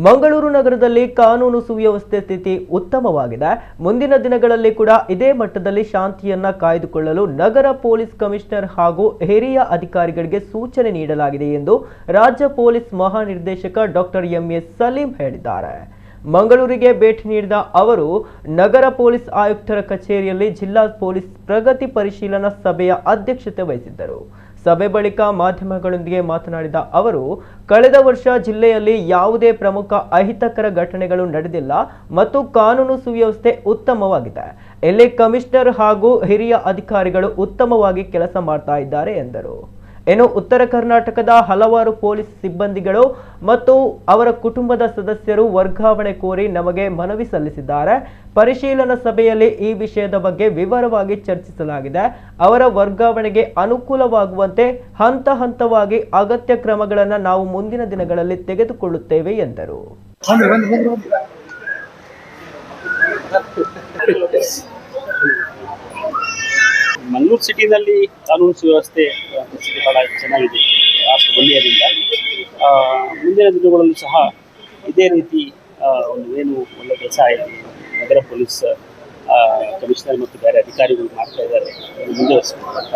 ಮಂಗಳೂರು ನಗರದಲ್ಲಿ ಕಾನೂನು ಸುವ್ಯವಸ್ಥೆ ಸ್ಥಿತಿ ಉತ್ತಮವಾಗಿದೆ. ಮುಂದಿನ ದಿನಗಳಲ್ಲಿ ಕೂಡ ಇದೇ ಮಟ್ಟದಲ್ಲಿ ಶಾಂತಿಯನ್ನ ಕಾಯ್ದುಕೊಳ್ಳಲು ನಗರ ಪೊಲೀಸ್ ಕಮಿಷನರ್ ಹಾಗೂ ಹಿರಿಯ ಅಧಿಕಾರಿಗಳಿಗೆ ಸೂಚನೆ ನೀಡಲಾಗಿದೆ ಎಂದು ರಾಜ್ಯ ಪೊಲೀಸ್ ಮಹಾನಿರ್ದೇಶಕ ಡಾಕ್ಟರ್ ಎಂ.ಎ. ಸಲೀಂ ಹೇಳಿದ್ದಾರೆ. ಮಂಗಳೂರಿಗೆ ಭೇಟಿ ನೀಡಿದ ಅವರು ನಗರ ಪೊಲೀಸ್ ಆಯುಕ್ತರ ಕಚೇರಿಯಲ್ಲಿ ಜಿಲ್ಲಾ ಪೊಲೀಸ್ ಪ್ರಗತಿ ಪರಿಶೀಲನಾ ಸಭೆಯ ಅಧ್ಯಕ್ಷತೆ ವಹಿಸಿದ್ದರು. ಸಭೆ ಬಳಿಕ ಮಾಧ್ಯಮಗಳೊಂದಿಗೆ ಮಾತನಾಡಿದ ಅವರು, ಕಳೆದ ವರ್ಷ ಜಿಲ್ಲೆಯಲ್ಲಿ ಯಾವುದೇ ಪ್ರಮುಖ ಅಹಿತಕರ ಘಟನೆಗಳು ನಡೆದಿಲ್ಲ ಮತ್ತು ಕಾನೂನು ಸುವ್ಯವಸ್ಥೆ ಉತ್ತಮವಾಗಿದೆ. ಇಲ್ಲಿ ಕಮಿಷನರ್ ಹಾಗೂ ಹಿರಿಯ ಅಧಿಕಾರಿಗಳು ಉತ್ತಮವಾಗಿ ಕೆಲಸ ಮಾಡ್ತಾ ಇದ್ದಾರೆ ಎಂದರು. ಇನ್ನು ಉತ್ತರ ಕರ್ನಾಟಕದ ಹಲವಾರು ಪೊಲೀಸ್ ಸಿಬ್ಬಂದಿಗಳು ಮತ್ತು ಅವರ ಕುಟುಂಬದ ಸದಸ್ಯರು ವರ್ಗಾವಣೆ ಕೋರಿ ನಮಗೆ ಮನವಿ ಸಲ್ಲಿಸಿದ್ದಾರೆ. ಪರಿಶೀಲನಾ ಸಭೆಯಲ್ಲಿ ಈ ವಿಷಯದ ಬಗ್ಗೆ ವಿವರವಾಗಿ ಚರ್ಚಿಸಲಾಗಿದೆ. ಅವರ ವರ್ಗಾವಣೆಗೆ ಅನುಕೂಲವಾಗುವಂತೆ ಹಂತ ಹಂತವಾಗಿ ಅಗತ್ಯ ಕ್ರಮಗಳನ್ನು ನಾವು ಮುಂದಿನ ದಿನಗಳಲ್ಲಿ ತೆಗೆದುಕೊಳ್ಳುತ್ತೇವೆ ಎಂದರು. ಮಂಗಳೂರು ಸಿಟಿನಲ್ಲಿ ಕಾನೂನು ಸುವ್ಯವಸ್ಥೆ ಪರಿಸ್ಥಿತಿ ಬಹಳ ಚೆನ್ನಾಗಿದೆ. ಅಷ್ಟು ಒಳ್ಳೆಯದಿಂದ ಮುಂದಿನ ದಿನಗಳಲ್ಲೂ ಸಹ ಇದೇ ರೀತಿ ಒಂದು ಏನು ಒಳ್ಳೆ ಕೆಲಸ ಆಯಿತು ನಗರ ಪೊಲೀಸ್ ಕಮಿಷನರ್ ಮತ್ತು ಬೇರೆ ಅಧಿಕಾರಿಗಳು ಮಾಡ್ತಾ ಇದ್ದಾರೆ, ಮುಂದುವರಿಸಬೇಕಂತ.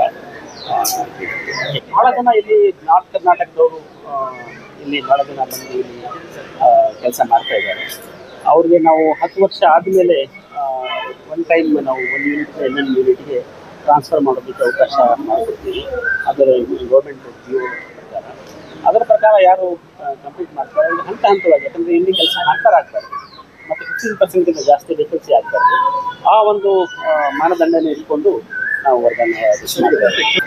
ಭಾಳ ಜನ ಇಲ್ಲಿ ನಾರ್ತ್ ಕರ್ನಾಟಕದವರು ಇಲ್ಲಿ ಭಾಳ ಜನ ಬಂದು ಇಲ್ಲಿ ಕೆಲಸ ಮಾಡ್ತಾ ಇದ್ದಾರೆ. ಅವ್ರಿಗೆ ನಾವು 10 ವರ್ಷ ಆದಮೇಲೆ ಒನ್ ಟೈಮ್ ನಾವು 1 ಯೂನಿಟ್ ಇನ್ನೊಂದು ಯೂನಿಟ್ಗೆ ಟ್ರಾನ್ಸ್ಫರ್ ಮಾಡೋದಕ್ಕೆ ಅವಕಾಶ ಮಾಡಿಕೊಡ್ತೀವಿ. ಅದರ ಗೌರ್ಮೆಂಟ್ ಪ್ರಕಾರ ಅದರ ಪ್ರಕಾರ ಯಾರು ಕಂಪ್ಲೀಟ್ ಮಾಡ್ತಾರೆ ಅಂದರೆ ಹಂತ ಹಂತವಾಗಿ, ಯಾಕಂದರೆ ಇಲ್ಲಿ ಕೆಲಸ ಹಾಕ್ತಾರೆ ಮತ್ತು 15% ಜಾಸ್ತಿ ವೇಕೆನ್ಸಿ ಆಗ್ತಾರೆ. ಆ ಒಂದು ಮಾನದಂಡನೆ ಇಟ್ಕೊಂಡು ನಾವು ವರ್ಗಾವಣೆ ಮಾಡಿದ್ದೇವೆ.